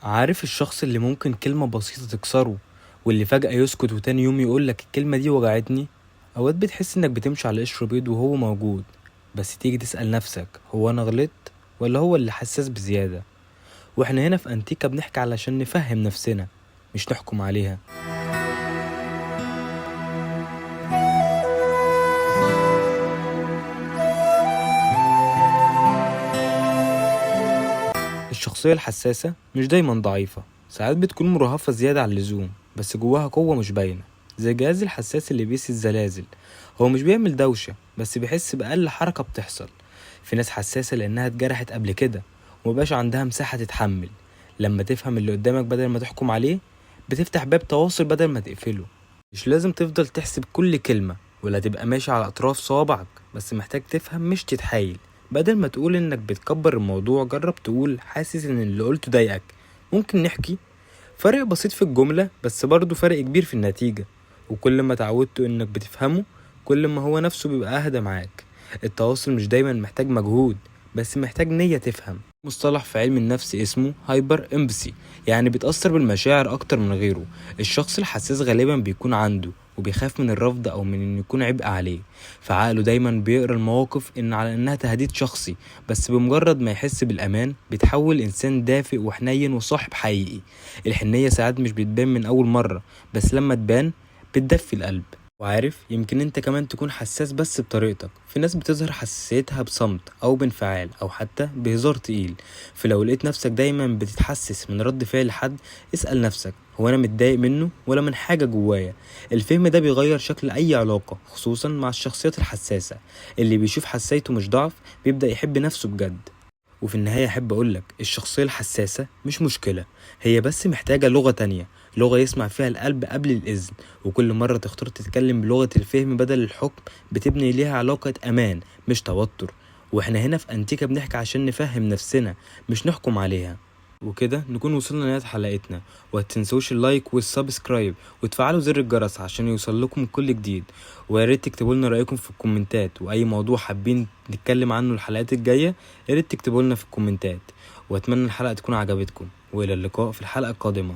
عارف الشخص اللي ممكن كلمة بسيطة تكسره، واللي فجأة يسكت وتاني يوم يقولك الكلمة دي وجعتني؟ أوقات بتحس إنك بتمشي على قشر بيض وهو موجود، بس تيجي تسأل نفسك هو أنا غلطت ولا هو اللي حساس بزيادة؟ وإحنا هنا في أنتيكا بنحكي علشان نفهم نفسنا، مش نحكم عليها. الشخصية الحساسة مش دايما ضعيفة، ساعات بتكون مرهفة زيادة عن اللزوم، بس جواها قوة مش باينة. زي الجهاز الحساس اللي بيقيس الزلازل، هو مش بيعمل دوشة بس بيحس بأقل حركة بتحصل. في ناس حساسة لأنها اتجرحت قبل كده ومبقاش عندها مساحة تتحمل. لما تفهم اللي قدامك بدل ما تحكم عليه، بتفتح باب تواصل بدل ما تقفله. مش لازم تفضل تحسب كل كلمة ولا تبقى ماشي على أطراف صوابعك، بس محتاج تفهم مش تتحايل. بدل ما تقول إنك بتكبر الموضوع، جرب تقول حاسس إن اللي قلته ضايقك، ممكن نحكي. فرق بسيط في الجملة بس برضو فرق كبير في النتيجة. وكل ما تعودته إنك بتفهمه، كل ما هو نفسه بيبقى أهدى معاك. التواصل مش دايما محتاج مجهود، بس محتاج نية تفهم. مصطلح في علم النفس اسمه هايبر امبسي، يعني بيتأثر بالمشاعر أكتر من غيره. الشخص الحساس غالبا بيكون عنده وبيخاف من الرفض أو من إن يكون عبء عليه، فعقله دايما بيقرأ المواقف على إنها تهديد شخصي. بس بمجرد ما يحس بالأمان، بيتحول إنسان دافئ وحنين وصاحب حقيقي. الحنية ساعات مش بتبان من أول مرة، بس لما تبان بتدفي القلب. وعارف، يمكن انت كمان تكون حساس بس بطريقتك. في ناس بتظهر حساسيتها بصمت او بانفعال او حتى بهزار تقيل. فلو لقيت نفسك دايما بتتحسس من رد فعل حد، اسأل نفسك هو انا متضايق منه ولا من حاجة جوايا. الفهم ده بيغير شكل اي علاقة، خصوصا مع الشخصيات الحساسة. اللي بيشوف حساسيته مش ضعف بيبدأ يحب نفسه بجد. وفي النهاية أحب أقولك الشخصية الحساسة مش مشكلة، هي بس محتاجة لغة تانية، لغة يسمع فيها القلب قبل الإذن. وكل مرة تختار تتكلم بلغة الفهم بدل الحكم، بتبني ليها علاقة أمان مش توتر. وإحنا هنا في أنتيكا بنحكي عشان نفهم نفسنا، مش نحكم عليها. وكده نكون وصلنا لنهاية حلقتنا. ومتنسوش اللايك والسبسكرايب وتفعلوا زر الجرس عشان يوصل لكم كل جديد. وياريت تكتبوا لنا رأيكم في الكومنتات، وأي موضوع حابين نتكلم عنه الحلقات الجاية ياريت تكتبوا لنا في الكومنتات. وأتمنى الحلقة تكون عجبتكم، وإلى اللقاء في الحلقة القادمة.